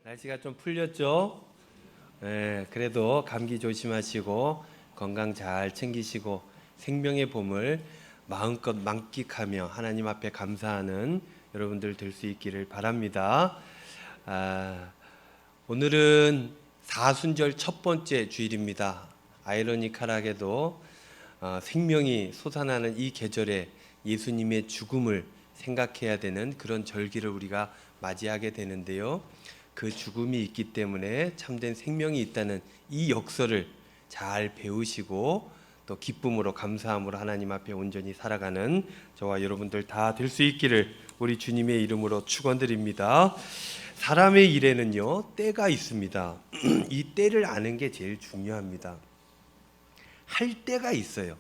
날씨가 좀 풀렸죠? 네, 그래도 감기 조심하시고 건강 잘 챙기시고 생명의 봄을 마음껏 만끽하며 하나님 앞에 감사하는 여러분들 될 수 있기를 바랍니다. 오늘은 사순절 첫 번째 주일입니다. 아이러니컬하게도 생명이 솟아나는 이 계절에 예수님의 죽음을 생각해야 되는 그런 절기를 우리가 맞이하게 되는데요. 그 죽음이 있기 때문에 참된 생명이 있다는 이 역설을 잘 배우시고 또 기쁨으로 감사함으로 하나님 앞에 온전히 살아가는 저와 여러분들 다 될 수 있기를 우리 주님의 이름으로 축원드립니다. 사람의 일에는요 때가 있습니다. 이 때를 아는 게 제일 중요합니다. 할 때가 있어요.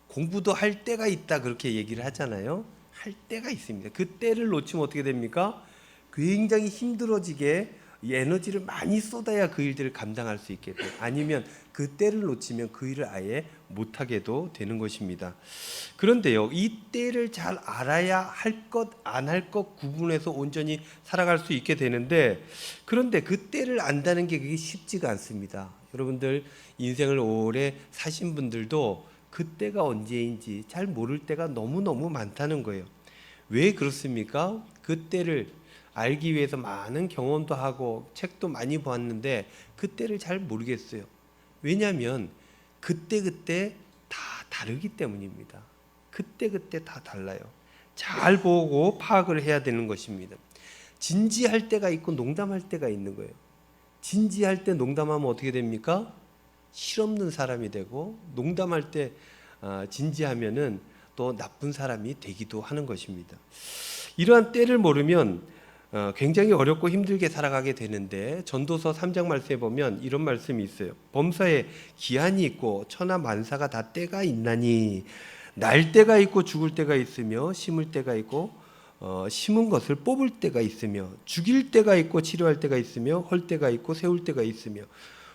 공부도 할 때가 있다 그렇게 얘기를 하잖아요. 할 때가 있습니다. 그 때를 놓치면 어떻게 됩니까? 굉장히 힘들어지게 에너지를 많이 쏟아야 그 일들을 감당할 수 있게 돼요. 아니면 그 때를 놓치면 그 일을 아예 못하게도 되는 것입니다. 그런데요, 이 때를 잘 알아야 할 것, 안 할 것 구분해서 온전히 살아갈 수 있게 되는데, 그런데 그 때를 안다는 게 그게 쉽지가 않습니다. 여러분들 인생을 오래 사신 분들도 그 때가 언제인지 잘 모를 때가 너무너무 많다는 거예요. 왜 그렇습니까? 그 때를 알기 위해서 많은 경험도 하고 책도 많이 보았는데 그때를 잘 모르겠어요. 왜냐하면 그때 다 다르기 때문입니다. 그때 다 달라요. 잘 보고 파악을 해야 되는 것입니다. 진지할 때가 있고 농담할 때가 있는 거예요. 진지할 때 농담하면 어떻게 됩니까? 실없는 사람이 되고, 농담할 때 진지하면은 또 나쁜 사람이 되기도 하는 것입니다. 이러한 때를 모르면 굉장히 어렵고 힘들게 살아가게 되는데, 전도서 3장 말씀에 보면 이런 말씀이 있어요. 범사에 기한이 있고 천하 만사가 다 때가 있나니 날 때가 있고 죽을 때가 있으며 심을 때가 있고 심은 것을 뽑을 때가 있으며 죽일 때가 있고 치료할 때가 있으며 헐 때가 있고 세울 때가 있으며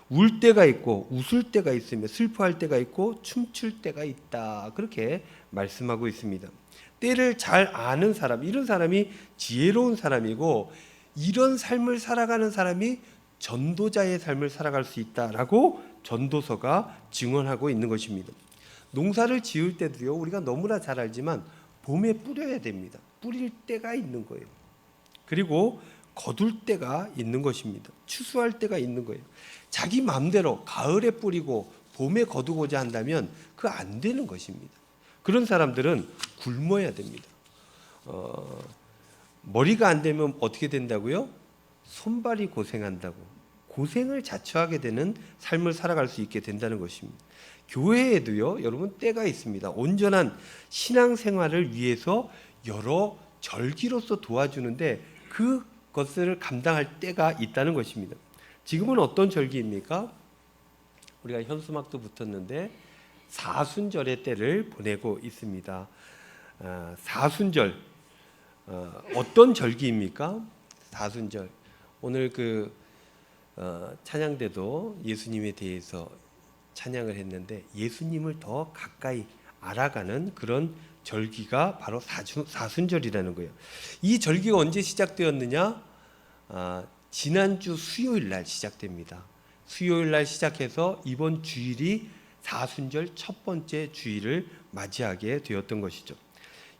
울 때가 있고 웃을 때가 있으며 슬퍼할 때가 있고 춤출 때가 있다. 그렇게 말씀하고 있습니다. 때를 잘 아는 사람, 이런 사람이 지혜로운 사람이고, 이런 삶을 살아가는 사람이 전도자의 삶을 살아갈 수 있다라고 전도서가 증언하고 있는 것입니다. 농사를 지을 때도요, 우리가 너무나 잘 알지만 봄에 뿌려야 됩니다. 뿌릴 때가 있는 거예요. 그리고 거둘 때가 있는 것입니다. 추수할 때가 있는 거예요. 자기 마음대로 가을에 뿌리고 봄에 거두고자 한다면 그거 안 되는 것입니다. 그런 사람들은 굶어야 됩니다. 머리가 안 되면 어떻게 된다고요? 손발이 고생한다고. 고생을 자처하게 되는 삶을 살아갈 수 있게 된다는 것입니다. 교회에도요, 여러분 때가 있습니다. 온전한 신앙생활을 위해서 여러 절기로서 도와주는데 그것을 감당할 때가 있다는 것입니다. 지금은 어떤 절기입니까? 우리가 현수막도 붙었는데 사순절의 때를 보내고 있습니다. 사순절 어떤 절기입니까? 사순절. 오늘 찬양대도 예수님에 대해서 찬양을 했는데 예수님을 더 가까이 알아가는 그런 절기가 바로 사순절이라는 거예요. 이 절기가 언제 시작되었느냐? 지난주 수요일 날 시작됩니다. 수요일 날 시작해서 이번 주일이 사순절 첫 번째 주일을 맞이하게 되었던 것이죠.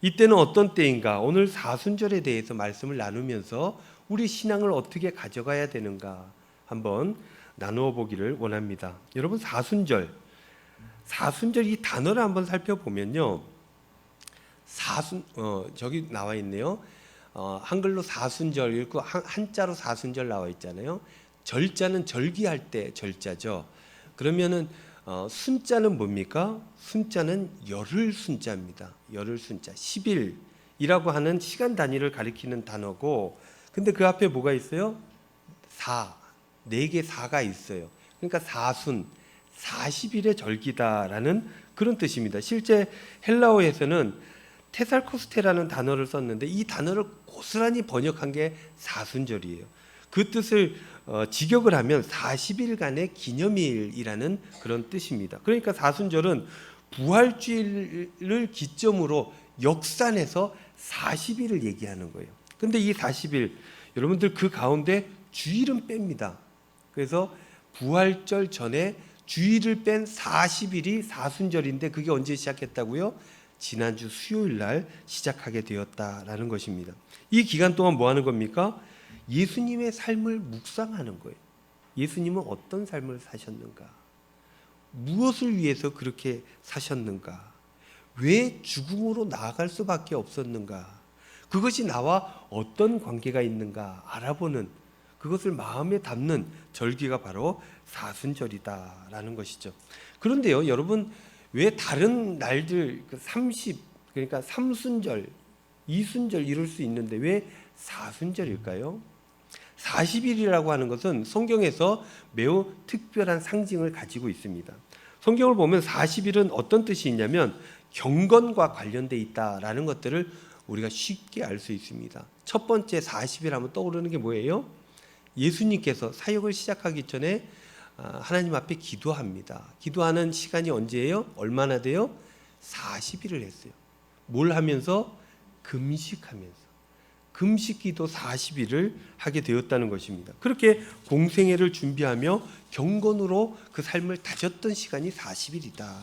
이때는 어떤 때인가? 오늘 사순절에 대해서 말씀을 나누면서 우리 신앙을 어떻게 가져가야 되는가 한번 나누어 보기를 원합니다. 여러분, 사순절 이 단어를 한번 살펴보면요, 저기 나와 있네요. 한글로 사순절 읽고 한자로 사순절 나와 있잖아요. 절자는 절기할 때 절자죠. 그러면은 순자는 뭡니까? 순자는 열흘 순자입니다. 열흘 순자, 10일이라고 하는 시간 단위를 가리키는 단어고, 근데 그 앞에 뭐가 있어요? 4개 4가 있어요. 그러니까 사순, 40일의 절기다라는 그런 뜻입니다. 실제 헬라어에서는 테살코스테라는 단어를 썼는데 이 단어를 고스란히 번역한 게 사순절이에요. 그 뜻을 직역을 하면 40일간의 기념일이라는 그런 뜻입니다. 그러니까 사순절은 부활주일을 기점으로 역산해서 40일을 얘기하는 거예요. 그런데 이 40일, 여러분들 그 가운데 주일은 뺍니다. 그래서 부활절 전에 주일을 뺀 40일이 사순절인데 그게 언제 시작했다고요? 지난주 수요일 날 시작하게 되었다라는 것입니다. 이 기간 동안 뭐 하는 겁니까? 예수님의 삶을 묵상하는 거예요. 예수님은 어떤 삶을 사셨는가? 무엇을 위해서 그렇게 사셨는가? 왜 죽음으로 나아갈 수밖에 없었는가? 그것이 나와 어떤 관계가 있는가 알아보는, 그것을 마음에 담는 절기가 바로 사순절이다라는 것이죠. 그런데요, 여러분, 왜 다른 날들 30, 그러니까 삼순절, 이순절 이럴 수 있는데 왜 사순절일까요? 40일이라고 하는 것은 성경에서 매우 특별한 상징을 가지고 있습니다. 성경을 보면 40일은 어떤 뜻이 있냐면 경건과 관련돼 있다라는 것들을 우리가 쉽게 알 수 있습니다. 첫 번째 40일 하면 떠오르는 게 뭐예요? 예수님께서 사역을 시작하기 전에 하나님 앞에 기도합니다. 기도하는 시간이 언제예요? 얼마나 돼요? 40일을 했어요. 뭘 하면서? 금식하면서. 금식기도 40일을 하게 되었다는 것입니다. 그렇게 공생애를 준비하며 경건으로 그 삶을 다졌던 시간이 40일이다.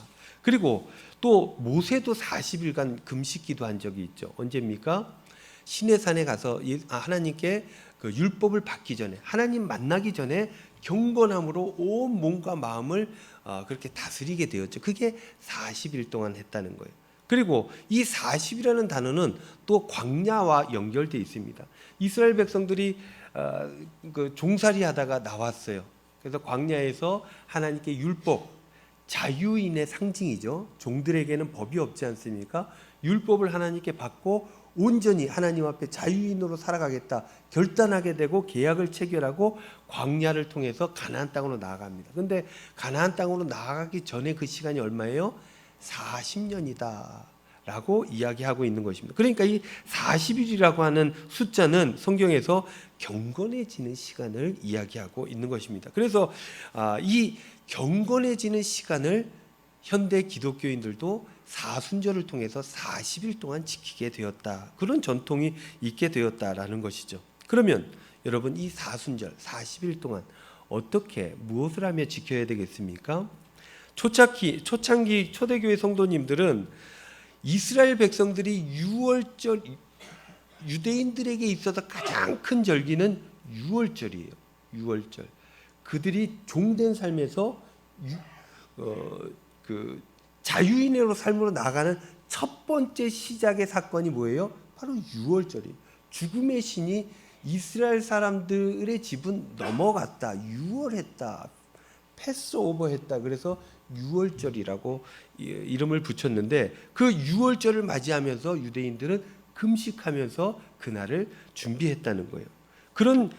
그리고 또 모세도 40일간 금식기도 한 적이 있죠. 언제입니까? 시내산에 가서 하나님께 그 율법을 받기 전에, 하나님 만나기 전에 경건함으로 온 몸과 마음을 그렇게 다스리게 되었죠. 그게 40일 동안 했다는 거예요. 그리고 이 40이라는 단어는 또 광야와 연결되어 있습니다. 이스라엘 백성들이 그 종살이 하다가 나왔어요. 그래서 광야에서 하나님께 율법, 자유인의 상징이죠. 종들에게는 법이 없지 않습니까? 율법을 하나님께 받고 온전히 하나님 앞에 자유인으로 살아가겠다 결단하게 되고 계약을 체결하고 광야를 통해서 가나안 땅으로 나아갑니다. 그런데 가나안 땅으로 나아가기 전에 그 시간이 얼마예요? 40년이다 라고 이야기하고 있는 것입니다. 그러니까 이 40일이라고 하는 숫자는 성경에서 경건해지는 시간을 이야기하고 있는 것입니다. 그래서 이 경건해지는 시간을 현대 기독교인들도 사순절을 통해서 40일 동안 지키게 되었다. 그런 전통이 있게 되었다라는 것이죠. 그러면 여러분, 이 사순절 40일 동안 어떻게 무엇을 하며 지켜야 되겠습니까? 초창기 초대교회 성도님들은 이스라엘 백성들이 유월절, 유대인들에게 있어서 가장 큰 절기는 유월절이에요. 유월절. 그들이 종된 삶에서 그 자유인으로 삶으로 나가는 첫 번째 시작의 사건이 뭐예요? 바로 유월절이에요. 죽음의 신이 이스라엘 사람들의 집은 넘어갔다, 유월했다, 패스오버했다. 그래서 유월절이라고 이름을 붙였는데 그 유월절을 맞이하면서 유대인들은 금식하면서 그날을 준비했다는 거예요. 그런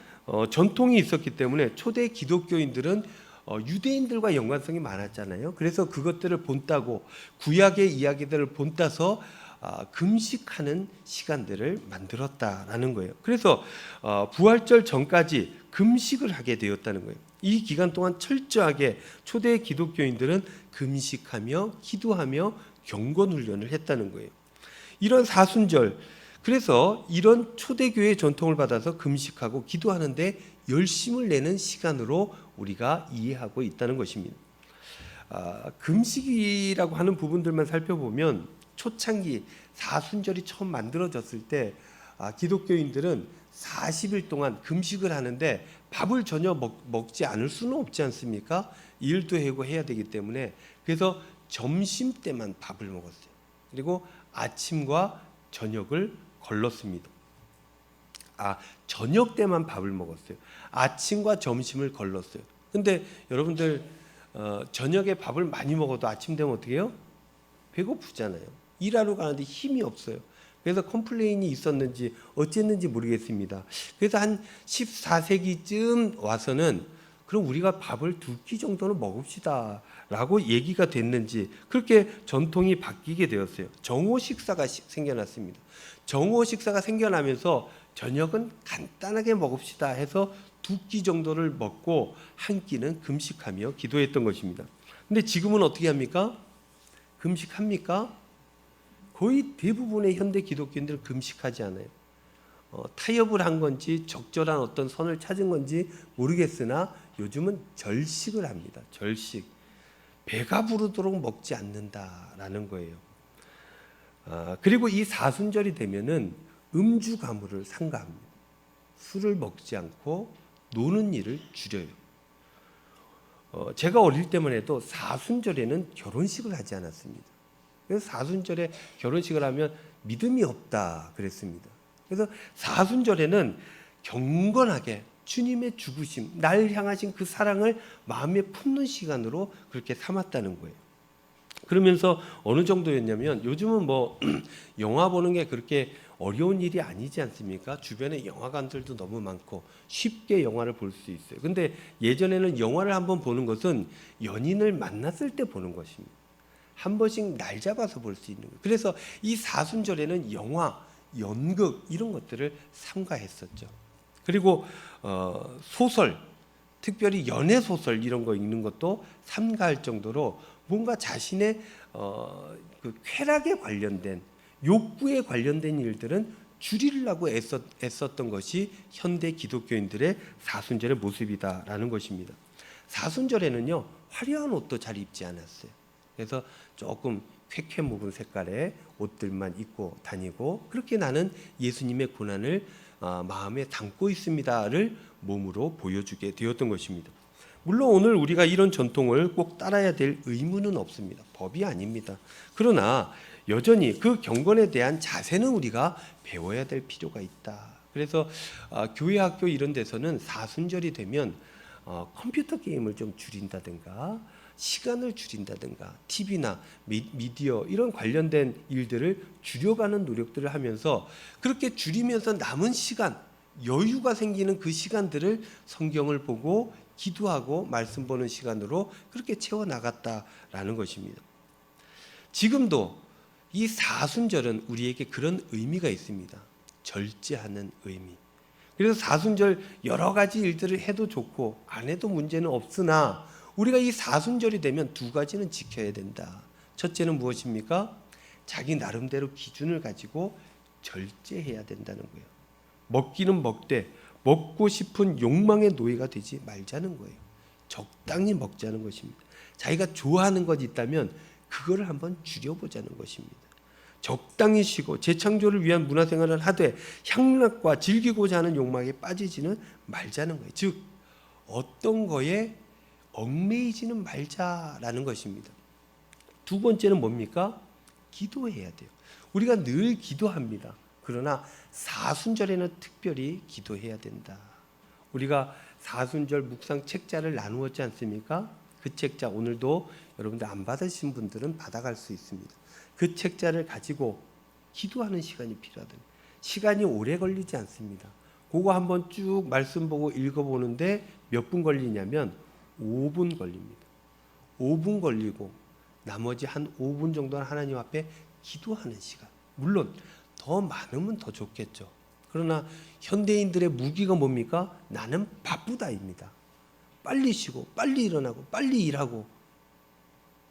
전통이 있었기 때문에 초대 기독교인들은 유대인들과 연관성이 많았잖아요. 그래서 그것들을 본따고 구약의 이야기들을 본따서 금식하는 시간들을 만들었다라는 거예요. 그래서 부활절 전까지 금식을 하게 되었다는 거예요. 이 기간 동안 철저하게 초대 기독교인들은 금식하며 기도하며 경건 훈련을 했다는 거예요. 이런 사순절, 그래서 이런 초대교회의 전통을 받아서 금식하고 기도하는데 열심을 내는 시간으로 우리가 이해하고 있다는 것입니다. 금식이라고 하는 부분들만 살펴보면 초창기 사순절이 처음 만들어졌을 때 기독교인들은 40일 동안 금식을 하는데 밥을 전혀 먹지 않을 수는 없지 않습니까? 일도 하고 해야 되기 때문에. 그래서 점심 때만 밥을 먹었어요. 그리고 아침과 저녁을 걸렀습니다. 저녁 때만 밥을 먹었어요. 아침과 점심을 걸렀어요. 근데 여러분들 저녁에 밥을 많이 먹어도 아침 되면 어떻게 해요? 배고프잖아요. 일하러 가는데 힘이 없어요. 그래서 컴플레인이 있었는지 어쨌는지 모르겠습니다. 그래서 한 14세기쯤 와서는 그럼 우리가 밥을 2끼 정도는 먹읍시다 라고 얘기가 됐는지 그렇게 전통이 바뀌게 되었어요. 정오 식사가 생겨났습니다. 정오 식사가 생겨나면서 저녁은 간단하게 먹읍시다 해서 2끼 정도를 먹고 한 끼는 금식하며 기도했던 것입니다. 근데 지금은 어떻게 합니까? 금식합니까? 거의 대부분의 현대 기독교인들은 금식하지 않아요. 타협을 한 건지 적절한 어떤 선을 찾은 건지 모르겠으나 요즘은 절식을 합니다. 절식. 배가 부르도록 먹지 않는다라는 거예요. 그리고 이 사순절이 되면은 음주 가물을 삼가합니다. 술을 먹지 않고 노는 일을 줄여요. 제가 어릴 때만 해도 사순절에는 결혼식을 하지 않았습니다. 그래서 사순절에 결혼식을 하면 믿음이 없다 그랬습니다. 그래서 사순절에는 경건하게 주님의 죽으심, 날 향하신 그 사랑을 마음에 품는 시간으로 그렇게 삼았다는 거예요. 그러면서 어느 정도였냐면 요즘은 뭐 영화 보는 게 그렇게 어려운 일이 아니지 않습니까? 주변에 영화관들도 너무 많고 쉽게 영화를 볼 수 있어요. 근데 예전에는 영화를 한번 보는 것은 연인을 만났을 때 보는 것입니다. 한 번씩 날 잡아서 볼 수 있는 거예요. 그래서 이 사순절에는 영화, 연극 이런 것들을 삼가했었죠. 그리고 소설, 특별히 연애 소설 이런 거 읽는 것도 삼가할 정도로 뭔가 자신의 그 쾌락에 관련된 욕구에 관련된 일들은 줄이려고 애썼던 것이 현대 기독교인들의 사순절의 모습이다라는 것입니다. 사순절에는요 화려한 옷도 잘 입지 않았어요. 그래서 조금 쾌쾌 묵은 색깔의 옷들만 입고 다니고 그렇게 나는 예수님의 고난을 마음에 담고 있습니다를 몸으로 보여주게 되었던 것입니다. 물론 오늘 우리가 이런 전통을 꼭 따라야 될 의무는 없습니다. 법이 아닙니다. 그러나 여전히 그 경건에 대한 자세는 우리가 배워야 될 필요가 있다. 그래서 교회 학교 이런 데서는 사순절이 되면 컴퓨터 게임을 좀 줄인다든가 시간을 줄인다든가 TV나 미디어 이런 관련된 일들을 줄여가는 노력들을 하면서 그렇게 줄이면서 남은 시간 여유가 생기는 그 시간들을 성경을 보고 기도하고 말씀 보는 시간으로 그렇게 채워나갔다라는 것입니다. 지금도 이 사순절은 우리에게 그런 의미가 있습니다. 절제하는 의미. 그래서 사순절 여러 가지 일들을 해도 좋고 안 해도 문제는 없으나 우리가 이 사순절이 되면 두 가지는 지켜야 된다. 첫째는 무엇입니까? 자기 나름대로 기준을 가지고 절제해야 된다는 거예요. 먹기는 먹되 먹고 싶은 욕망의 노예가 되지 말자는 거예요. 적당히 먹자는 것입니다. 자기가 좋아하는 것이 있다면 그거를 한번 줄여보자는 것입니다. 적당히 쉬고 재창조를 위한 문화생활을 하되 향락과 즐기고자 하는 욕망에 빠지지는 말자는 거예요. 즉 어떤 거에 얽매이지는 말자라는 것입니다. 두 번째는 뭡니까? 기도해야 돼요. 우리가 늘 기도합니다. 그러나 사순절에는 특별히 기도해야 된다. 우리가 사순절 묵상 책자를 나누었지 않습니까? 그 책자 오늘도 여러분들 안 받으신 분들은 받아갈 수 있습니다. 그 책자를 가지고 기도하는 시간이 필요하다. 시간이 오래 걸리지 않습니다. 그거 한번 쭉 말씀 보고 읽어보는데 몇 분 걸리냐면 5분 걸립니다. 5분 걸리고 나머지 한 5분 정도는 하나님 앞에 기도하는 시간. 물론 더 많으면 더 좋겠죠. 그러나 현대인들의 무기가 뭡니까? 나는 바쁘다입니다. 빨리 쉬고 빨리 일어나고 빨리 일하고.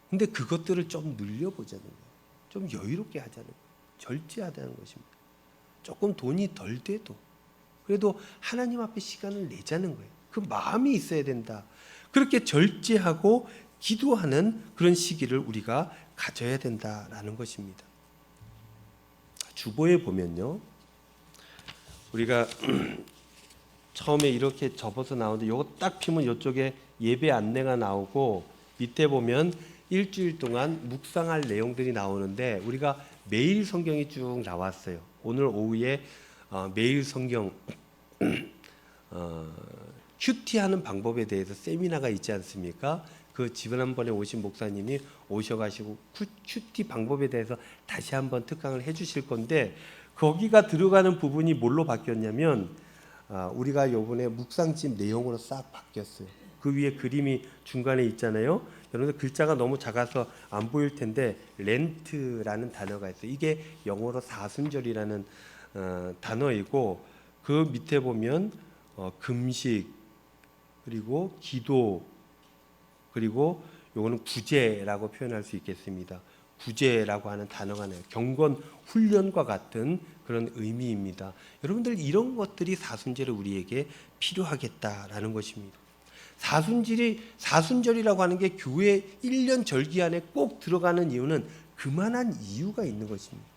근데 그것들을 좀 늘려보자는 거예요. 좀 여유롭게 하자는 거예요. 절제하자는 것입니다. 조금 돈이 덜 돼도 그래도 하나님 앞에 시간을 내자는 거예요. 그 마음이 있어야 된다. 그렇게 절제하고 기도하는 그런 시기를 우리가 가져야 된다라는 것입니다. 주보에 보면요. 우리가 처음에 이렇게 접어서 나오는데 요거 딱 피면 이쪽에 예배 안내가 나오고 밑에 보면 일주일 동안 묵상할 내용들이 나오는데 우리가 매일 성경이 쭉 나왔어요. 오늘 오후에 매일 성경 큐티하는 방법에 대해서 세미나가 있지 않습니까? 그 지난번에 오신 목사님이 오셔가지고 큐티 방법에 대해서 다시 한번 특강을 해주실 건데 거기가 들어가는 부분이 뭘로 바뀌었냐면 우리가 요번에 묵상집 내용으로 싹 바뀌었어요. 그 위에 그림이 중간에 있잖아요. 여러분들 글자가 너무 작아서 안 보일 텐데 렌트라는 단어가 있어요. 이게 영어로 사순절이라는 단어이고 그 밑에 보면 금식 그리고 기도 그리고 요거는 구제라고 표현할 수 있겠습니다. 구제라고 하는 단어가 나요. 경건 훈련과 같은 그런 의미입니다. 여러분들 이런 것들이 사순절에 우리에게 필요하겠다라는 것입니다. 사순절이라고 하는 게 교회 1년 절기 안에 꼭 들어가는 이유는 그만한 이유가 있는 것입니다.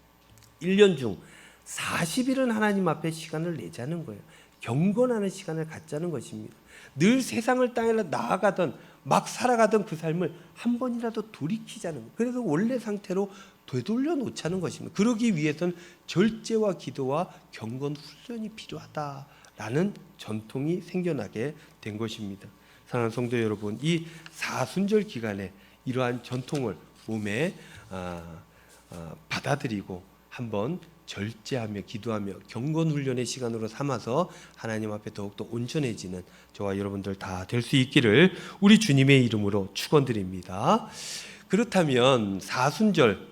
1년 중 40일은 하나님 앞에 시간을 내자는 거예요. 경건하는 시간을 갖자는 것입니다. 늘 세상을 땅에 나아가던 막 살아가던 그 삶을 한 번이라도 돌이키자는 거예요. 그래서 원래 상태로 되돌려 놓자는 것입니다. 그러기 위해서는 절제와 기도와 경건 훈련이 필요하다라는 전통이 생겨나게 된 것입니다. 사랑하는 성도 여러분, 이 사순절 기간에 이러한 전통을 몸에 받아들이고 한번 절제하며 기도하며 경건 훈련의 시간으로 삼아서 하나님 앞에 더욱더 온전해지는 저와 여러분들 다 될 수 있기를 우리 주님의 이름으로 축원드립니다. 그렇다면 사순절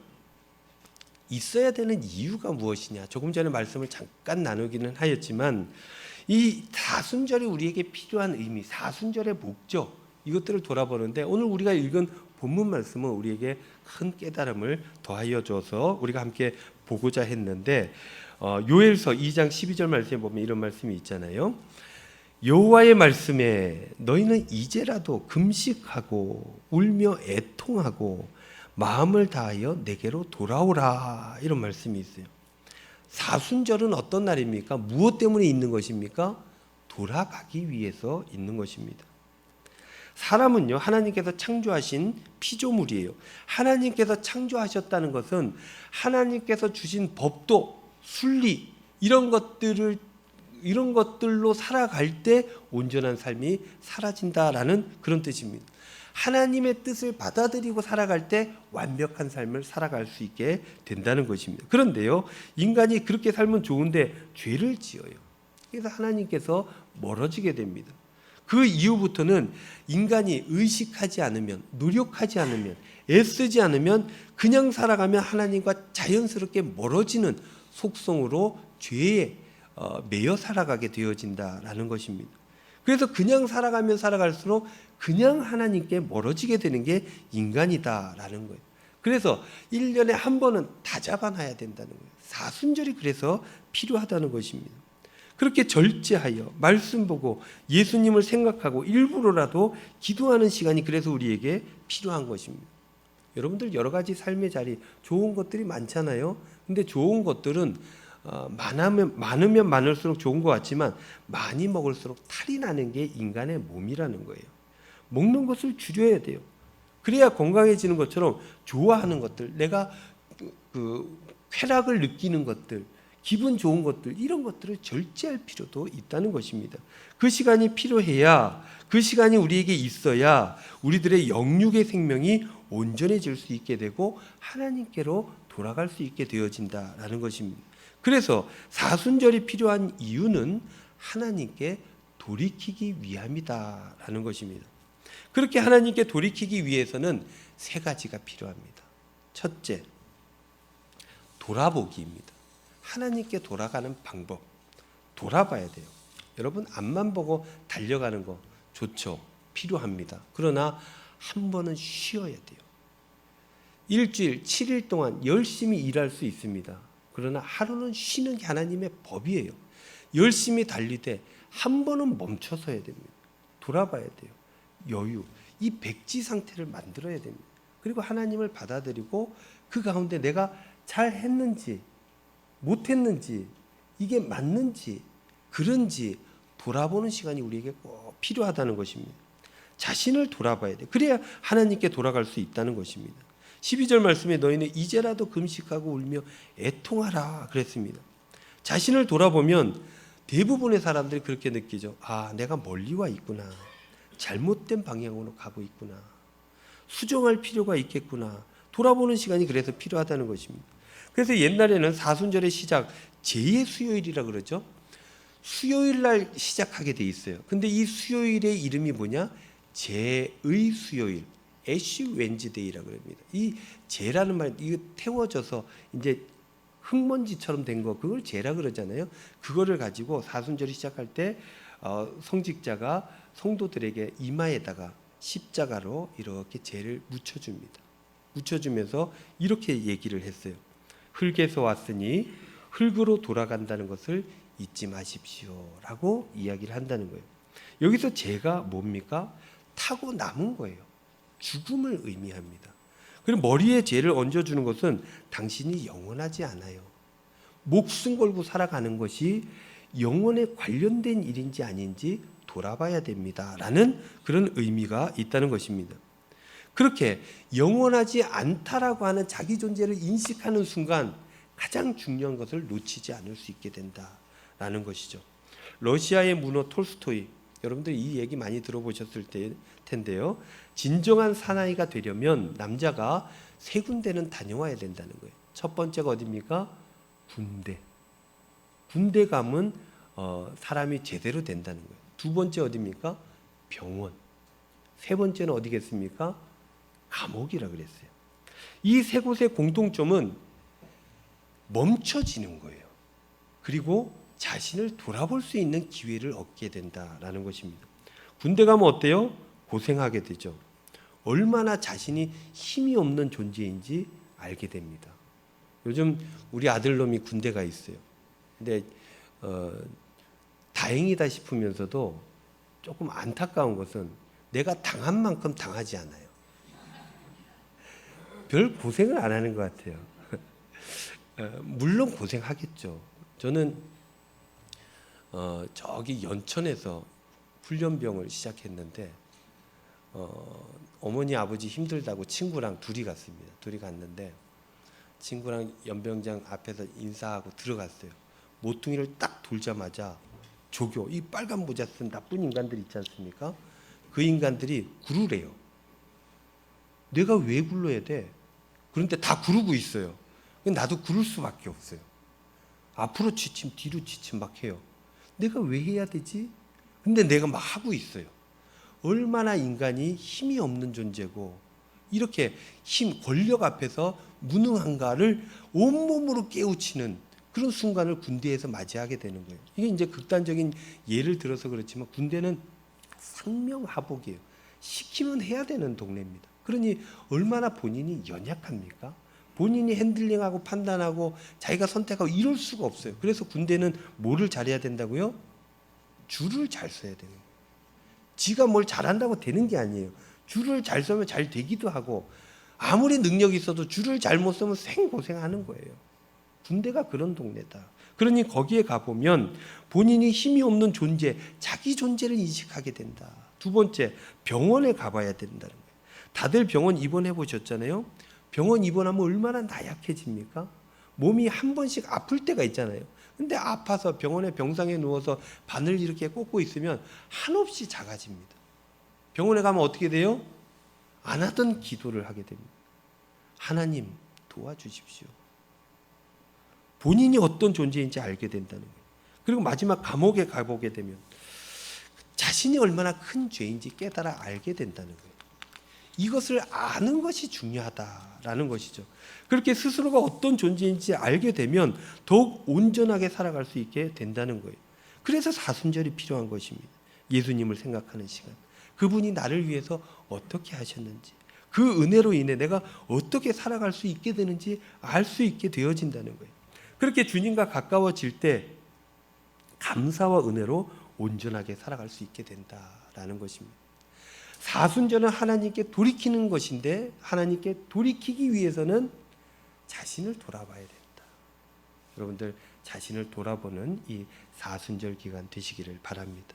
있어야 되는 이유가 무엇이냐? 조금 전에 말씀을 잠깐 나누기는 하였지만 이 사순절이 우리에게 필요한 의미, 사순절의 목적 이것들을 돌아보는데 오늘 우리가 읽은 본문 말씀은 우리에게 큰 깨달음을 더하여 줘서 우리가 함께 보고자 했는데 요엘서 2장 12절 말씀에 보면 이런 말씀이 있잖아요. 여호와의 말씀에 너희는 이제라도 금식하고 울며 애통하고 마음을 다하여 내게로 돌아오라 이런 말씀이 있어요. 사순절은 어떤 날입니까? 무엇 때문에 있는 것입니까? 돌아가기 위해서 있는 것입니다. 사람은요, 하나님께서 창조하신 피조물이에요. 하나님께서 창조하셨다는 것은 하나님께서 주신 법도, 순리 이런 것들로 살아갈 때 온전한 삶이 사라진다라는 그런 뜻입니다. 하나님의 뜻을 받아들이고 살아갈 때 완벽한 삶을 살아갈 수 있게 된다는 것입니다. 그런데요, 인간이 그렇게 살면 좋은데 죄를 지어요. 그래서 하나님께서 멀어지게 됩니다. 그 이후부터는 인간이 의식하지 않으면, 노력하지 않으면, 애쓰지 않으면 그냥 살아가면 하나님과 자연스럽게 멀어지는 속성으로 죄에 매여 살아가게 되어진다라는 것입니다. 그래서 그냥 살아가면 살아갈수록 그냥 하나님께 멀어지게 되는 게 인간이다라는 거예요. 그래서 1년에 한 번은 다 잡아놔야 된다는 거예요. 사순절이 그래서 필요하다는 것입니다. 그렇게 절제하여 말씀 보고 예수님을 생각하고 일부러라도 기도하는 시간이 그래서 우리에게 필요한 것입니다. 여러분들 여러 가지 삶의 자리 좋은 것들이 많잖아요. 근데 좋은 것들은 많으면 많을수록 좋은 것 같지만 많이 먹을수록 탈이 나는 게 인간의 몸이라는 거예요. 먹는 것을 줄여야 돼요. 그래야 건강해지는 것처럼 좋아하는 것들, 내가 쾌락을 느끼는 것들, 기분 좋은 것들 이런 것들을 절제할 필요도 있다는 것입니다. 그 시간이 필요해야 그 시간이 우리에게 있어야 우리들의 영육의 생명이 온전해질 수 있게 되고 하나님께로 돌아갈 수 있게 되어진다라는 것입니다. 그래서 사순절이 필요한 이유는 하나님께 돌이키기 위함이다라는 것입니다. 그렇게 하나님께 돌이키기 위해서는 세 가지가 필요합니다. 첫째, 돌아보기입니다. 하나님께 돌아가는 방법, 돌아봐야 돼요. 여러분 앞만 보고 달려가는 거 좋죠. 필요합니다. 그러나 한 번은 쉬어야 돼요. 일주일 7일 동안 열심히 일할 수 있습니다. 그러나 하루는 쉬는 게 하나님의 법이에요. 열심히 달리되 한 번은 멈춰서야 됩니다. 돌아봐야 돼요. 여유, 이 백지 상태를 만들어야 됩니다. 그리고 하나님을 받아들이고 그 가운데 내가 잘했는지 못했는지 이게 맞는지 그런지 돌아보는 시간이 우리에게 꼭 필요하다는 것입니다. 자신을 돌아봐야 돼요. 그래야 하나님께 돌아갈 수 있다는 것입니다. 12절 말씀에 너희는 이제라도 금식하고 울며 애통하라 그랬습니다. 자신을 돌아보면 대부분의 사람들이 그렇게 느끼죠. 아, 내가 멀리 와 있구나. 잘못된 방향으로 가고 있구나. 수정할 필요가 있겠구나. 돌아보는 시간이 그래서 필요하다는 것입니다. 그래서 옛날에는 사순절의 시작 제의 수요일이라 그러죠. 수요일 날 시작하게 돼 있어요. 근데 이 수요일의 이름이 뭐냐? 제의 수요일, 애쉬 웬즈데이라고 합니다. 이 제라는 말, 이거 태워져서 이제 흙먼지처럼 된 거, 그걸 제라 그러잖아요. 그거를 가지고 사순절이 시작할 때 성직자가 성도들에게 이마에다가 십자가로 이렇게 제를 묻혀줍니다. 묻혀주면서 이렇게 얘기를 했어요. 흙에서 왔으니 흙으로 돌아간다는 것을 잊지 마십시오 라고 이야기를 한다는 거예요. 여기서 죄가 뭡니까? 타고 남은 거예요. 죽음을 의미합니다. 그리고 머리에 죄를 얹어주는 것은 당신이 영원하지 않아요. 목숨 걸고 살아가는 것이 영혼에 관련된 일인지 아닌지 돌아봐야 됩니다 라는 그런 의미가 있다는 것입니다. 그렇게 영원하지 않다라고 하는 자기 존재를 인식하는 순간 가장 중요한 것을 놓치지 않을 수 있게 된다라는 것이죠. 러시아의 문호 톨스토이, 여러분들 이 얘기 많이 들어보셨을 텐데요. 진정한 사나이가 되려면 남자가 3군데는 다녀와야 된다는 거예요. 첫 번째가 어디입니까? 군대. 군대 가면 사람이 제대로 된다는 거예요. 두 번째 어디입니까? 병원. 세 번째는 어디겠습니까? 감옥이라 그랬어요. 이 세 곳의 공통점은 멈춰지는 거예요. 그리고 자신을 돌아볼 수 있는 기회를 얻게 된다라는 것입니다. 군대 가면 어때요? 고생하게 되죠. 얼마나 자신이 힘이 없는 존재인지 알게 됩니다. 요즘 우리 아들놈이 군대가 있어요. 근데 다행이다 싶으면서도 조금 안타까운 것은 내가 당한 만큼 당하지 않아요. 별 고생을 안 하는 것 같아요. 물론 고생하겠죠. 저는 저기 연천에서 훈련병을 시작했는데 어머니 아버지 힘들다고 친구랑 둘이 갔습니다. 둘이 갔는데 친구랑 연병장 앞에서 인사하고 들어갔어요. 모퉁이를 딱 돌자마자 조교, 이 빨간 모자 쓴 나쁜 인간들 있지 않습니까? 그 인간들이 구르래요. 내가 왜 굴러야 돼? 그런데 다 구르고 있어요. 나도 구를 수밖에 없어요. 앞으로 지침 뒤로 지침 막 해요. 내가 왜 해야 되지? 근데 내가 막 하고 있어요. 얼마나 인간이 힘이 없는 존재고 이렇게 권력 앞에서 무능한가를 온몸으로 깨우치는 그런 순간을 군대에서 맞이하게 되는 거예요. 이게 이제 극단적인 예를 들어서 그렇지만 군대는 상명하복이에요. 시키면 해야 되는 동네입니다. 그러니 얼마나 본인이 연약합니까? 본인이 핸들링하고 판단하고 자기가 선택하고 이럴 수가 없어요. 그래서 군대는 뭐를 잘해야 된다고요? 줄을 잘 서야 되는 거예요. 지가 뭘 잘한다고 되는 게 아니에요. 줄을 잘 서면 잘 되기도 하고 아무리 능력이 있어도 줄을 잘못 서면 생고생하는 거예요. 군대가 그런 동네다. 그러니 거기에 가보면 본인이 힘이 없는 존재, 자기 존재를 인식하게 된다. 두 번째, 병원에 가봐야 된다는 거예요. 다들 병원 입원해 보셨잖아요. 병원 입원하면 얼마나 나약해집니까? 몸이 한 번씩 아플 때가 있잖아요. 근데 아파서 병원에 병상에 누워서 바늘 이렇게 꽂고 있으면 한없이 작아집니다. 병원에 가면 어떻게 돼요? 안 하던 기도를 하게 됩니다. 하나님 도와주십시오. 본인이 어떤 존재인지 알게 된다는 거예요. 그리고 마지막 감옥에 가보게 되면 자신이 얼마나 큰 죄인지 깨달아 알게 된다는 거예요. 이것을 아는 것이 중요하다라는 것이죠. 그렇게 스스로가 어떤 존재인지 알게 되면 더욱 온전하게 살아갈 수 있게 된다는 거예요. 그래서 사순절이 필요한 것입니다. 예수님을 생각하는 시간. 그분이 나를 위해서 어떻게 하셨는지, 그 은혜로 인해 내가 어떻게 살아갈 수 있게 되는지 알 수 있게 되어진다는 거예요. 그렇게 주님과 가까워질 때 감사와 은혜로 온전하게 살아갈 수 있게 된다라는 것입니다. 사순절은 하나님께 돌이키는 것인데 하나님께 돌이키기 위해서는 자신을 돌아봐야 된다. 여러분들 자신을 돌아보는 이 사순절 기간 되시기를 바랍니다.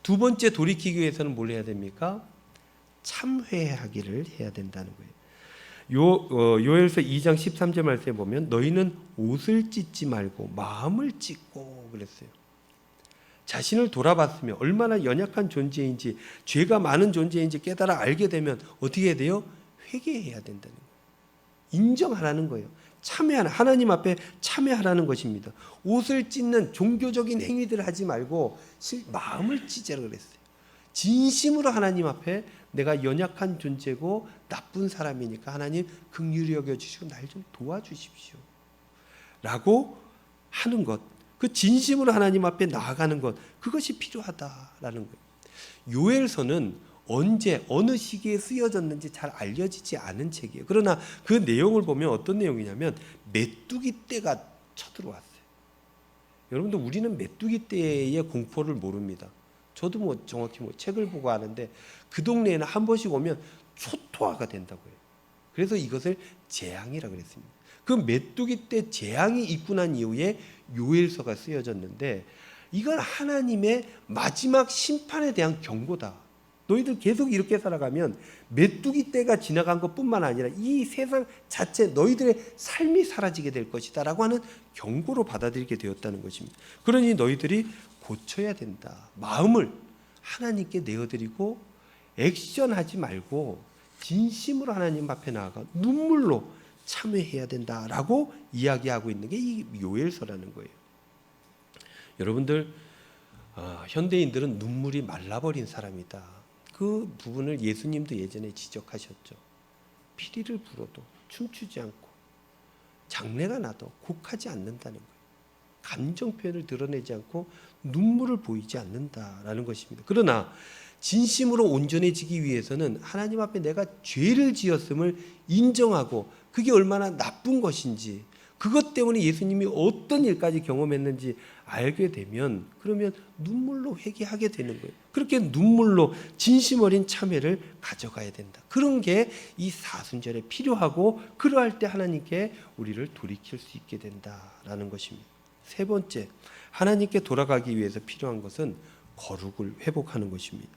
두 번째 돌이키기 위해서는 뭘 해야 됩니까? 참회하기를 해야 된다는 거예요. 요엘서 2장 13절 말씀에 보면 너희는 옷을 찢지 말고 마음을 찢고 그랬어요. 자신을 돌아봤으면 얼마나 연약한 존재인지 죄가 많은 존재인지 깨달아 알게 되면 어떻게 해야 돼요? 회개해야 된다는 거예요. 인정하라는 거예요. 참회하는, 하나님 앞에 참회하라는 것입니다. 옷을 찢는 종교적인 행위들을 하지 말고 마음을 찢으라 그랬어요. 진심으로 하나님 앞에 내가 연약한 존재고 나쁜 사람이니까 하나님 긍휼히 여겨주시고 날 좀 도와주십시오 라고 하는 것, 그 진심으로 하나님 앞에 나아가는 것, 그것이 필요하다라는 거예요. 요엘서는 언제 어느 시기에 쓰여졌는지 잘 알려지지 않은 책이에요. 그러나 그 내용을 보면 어떤 내용이냐면 메뚜기 떼가 쳐들어왔어요. 여러분들 우리는 메뚜기 떼의 공포를 모릅니다. 저도 뭐 정확히 뭐 책을 보고 아는데 그 동네에는 한 번씩 오면 초토화가 된다고 해요. 그래서 이것을 재앙이라고 그랬습니다. 그 메뚜기 떼 재앙이 있고 난 이후에 요엘서가 쓰여졌는데 이건 하나님의 마지막 심판에 대한 경고다. 너희들 계속 이렇게 살아가면 메뚜기 떼가 지나간 것뿐만 아니라 이 세상 자체 너희들의 삶이 사라지게 될 것이다 라고 하는 경고로 받아들이게 되었다는 것입니다. 그러니 너희들이 고쳐야 된다. 마음을 하나님께 내어드리고 액션하지 말고 진심으로 하나님 앞에 나아가 눈물로 참회해야 된다라고 이야기하고 있는 게 이 요엘서라는 거예요. 여러분들 현대인들은 눈물이 말라버린 사람이다. 그 부분을 예수님도 예전에 지적하셨죠. 피리를 불어도 춤추지 않고 장례가 나도 곡하지 않는다는 거예요. 감정 표현을 드러내지 않고 눈물을 보이지 않는다라는 것입니다. 그러나 진심으로 온전해지기 위해서는 하나님 앞에 내가 죄를 지었음을 인정하고 그게 얼마나 나쁜 것인지 그것 때문에 예수님이 어떤 일까지 경험했는지 알게 되면 그러면 눈물로 회개하게 되는 거예요. 그렇게 눈물로 진심 어린 참회를 가져가야 된다. 그런 게 이 사순절에 필요하고 그러할 때 하나님께 우리를 돌이킬 수 있게 된다라는 것입니다. 세 번째, 하나님께 돌아가기 위해서 필요한 것은 거룩을 회복하는 것입니다.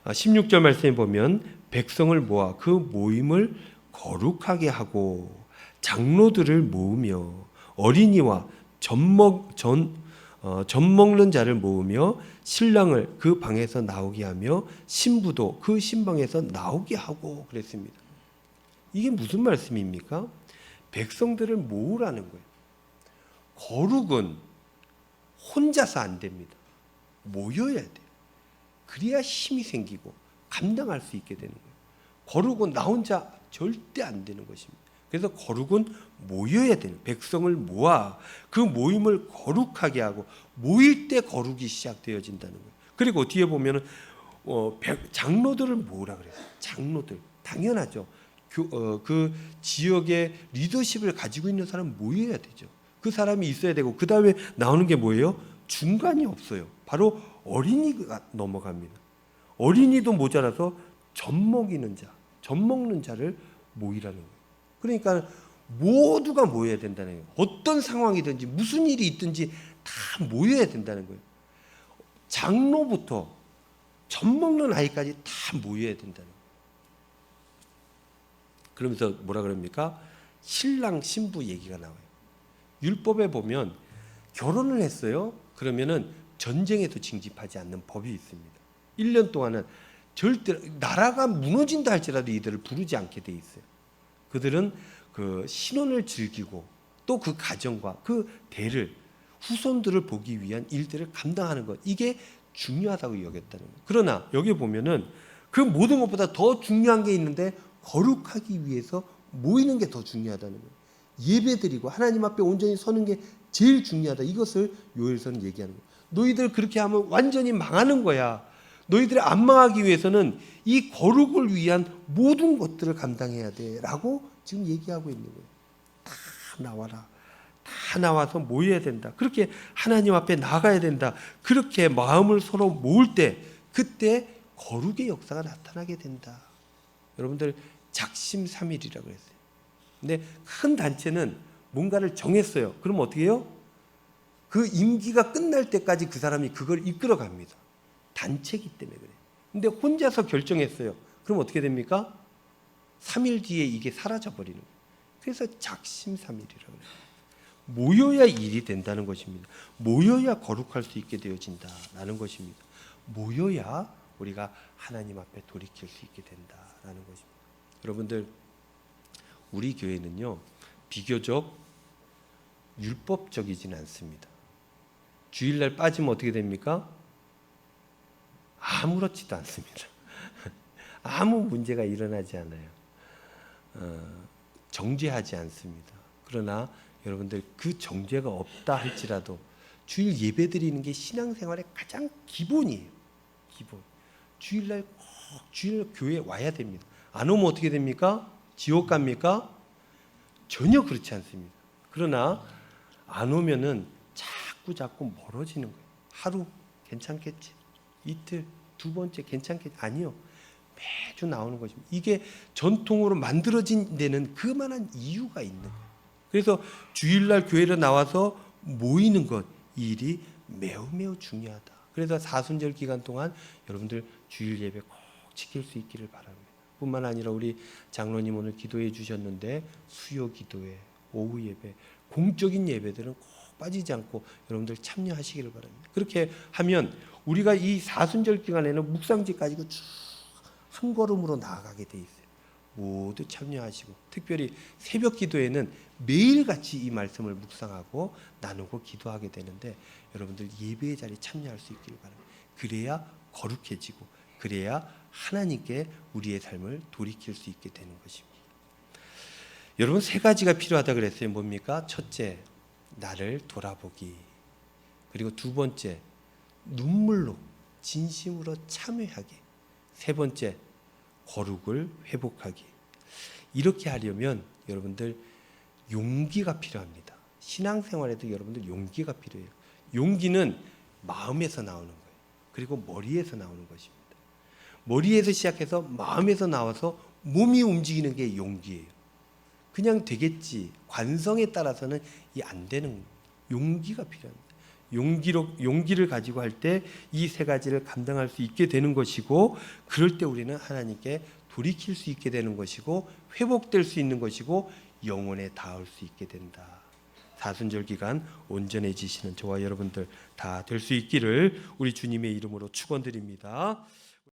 16절 말씀에 보면 백성을 모아 그 모임을 거룩하게 하고 장로들을 모으며 어린이와 젖 먹는 자를 모으며 신랑을 그 방에서 나오게 하며 신부도 그 신방에서 나오게 하고 그랬습니다. 이게 무슨 말씀입니까? 백성들을 모으라는 거예요. 거룩은 혼자서 안 됩니다. 모여야 돼요. 그래야 힘이 생기고 감당할 수 있게 되는 거예요. 거룩은 나 혼자 절대 안 되는 것입니다. 그래서 거룩은 모여야 되는, 백성을 모아 그 모임을 거룩하게 하고 모일 때 거룩이 시작되어진다는 거예요. 그리고 뒤에 보면은 장로들을 모으라 그랬어요. 장로들 당연하죠. 그 지역의 리더십을 가지고 있는 사람 모여야 되죠. 그 사람이 있어야 되고 그 다음에 나오는 게 뭐예요? 중간이 없어요. 바로 어린이가 넘어갑니다. 어린이도 모자라서 젖 먹이는 자, 젖 먹는 자를 모이라는 거예요. 그러니까 모두가 모여야 된다는 거예요. 어떤 상황이든지 무슨 일이 있든지 다 모여야 된다는 거예요. 장로부터 젖 먹는 아이까지 다 모여야 된다는 거예요. 그러면서 뭐라 그럽니까? 신랑 신부 얘기가 나와요. 율법에 보면 결혼을 했어요. 그러면은 전쟁에도 징집하지 않는 법이 있습니다. 1년 동안은 절대 나라가 무너진다 할지라도 이들을 부르지 않게 돼 있어요. 그들은 그 신혼을 즐기고 또 그 가정과 그 대를 후손들을 보기 위한 일들을 감당하는 것, 이게 중요하다고 여겼다는 거예요. 그러나 여기 보면은 그 모든 것보다 더 중요한 게 있는데 거룩하기 위해서 모이는 게 더 중요하다는 거예요. 예배드리고 하나님 앞에 온전히 서는 게 제일 중요하다. 이것을 요엘서는 얘기하는 거예요. 너희들 그렇게 하면 완전히 망하는 거야. 너희들이 안 망하기 위해서는 이 거룩을 위한 모든 것들을 감당해야 돼 라고 지금 얘기하고 있는 거예요. 다 나와라. 다 나와서 모여야 된다. 그렇게 하나님 앞에 나가야 된다. 그렇게 마음을 서로 모을 때 그때 거룩의 역사가 나타나게 된다. 여러분들 작심삼일이라고 했어요. 근데 큰 단체는 뭔가를 정했어요. 그럼 어떻게 해요? 그 임기가 끝날 때까지 그 사람이 그걸 이끌어 갑니다. 단체이기 때문에 그래요. 근데 혼자서 결정했어요. 그럼 어떻게 됩니까? 3일 뒤에 이게 사라져 버리는 거예요. 그래서 작심삼일이라고 해요. 모여야 일이 된다는 것입니다. 모여야 거룩할 수 있게 되어진다라는 것입니다. 모여야 우리가 하나님 앞에 돌이킬 수 있게 된다라는 것입니다. 여러분들 우리 교회는요 비교적 율법적이지는 않습니다. 주일날 빠지면 어떻게 됩니까? 아무렇지도 않습니다. 아무 문제가 일어나지 않아요. 정죄하지 않습니다. 그러나 여러분들 그 정죄가 없다 할지라도 주일 예배 드리는 게 신앙생활의 가장 기본이에요. 기본. 주일날 주일 교회에 와야 됩니다. 안 오면 어떻게 됩니까? 지옥 갑니까? 전혀 그렇지 않습니다. 그러나 안 오면은 자꾸 멀어지는 거예요. 하루 괜찮겠지. 이틀, 두 번째 괜찮겠지. 아니요. 매주 나오는 것입니다. 이게 전통으로 만들어진 데는 그만한 이유가 있는 거예요. 그래서 주일날 교회로 나와서 모이는 것, 이 일이 매우 중요하다. 그래서 사순절 기간 동안 여러분들 주일 예배 꼭 지킬 수 있기를 바랍니다. 뿐만 아니라 우리 장로님 오늘 기도해 주셨는데 수요 기도회, 오후 예배, 공적인 예배들은 꼭 빠지지 않고 여러분들 참여하시기를 바랍니다. 그렇게 하면 우리가 이 사순절 기간에는 묵상지 가지고 쭉 한 걸음으로 나아가게 돼 있어요. 모두 참여하시고, 특별히 새벽 기도에는 매일같이 이 말씀을 묵상하고 나누고 기도하게 되는데 여러분들 예배의 자리에 참여할 수 있기를 바랍니다. 그래야 거룩해지고, 그래야 하나님께 우리의 삶을 돌이킬 수 있게 되는 것입니다. 여러분, 세 가지가 필요하다 그랬어요. 뭡니까? 첫째, 나를 돌아보기. 그리고 두 번째, 눈물로 진심으로 참여하기. 세 번째, 거룩을 회복하기. 이렇게 하려면 여러분들 용기가 필요합니다. 신앙생활에도 여러분들 용기가 필요해요. 용기는 마음에서 나오는 거예요. 그리고 머리에서 나오는 것입니다. 머리에서 시작해서 마음에서 나와서 몸이 움직이는 게 용기예요. 그냥 되겠지, 관성에 따라서는 이 안 되는 용기가 필요합니다. 용기를 가지고 할 때 이 세 가지를 감당할 수 있게 되는 것이고, 그럴 때 우리는 하나님께 돌이킬 수 있게 되는 것이고, 회복될 수 있는 것이고, 영혼에 닿을 수 있게 된다. 사순절 기간 온전해지시는 저와 여러분들 다 될 수 있기를 우리 주님의 이름으로 축원드립니다.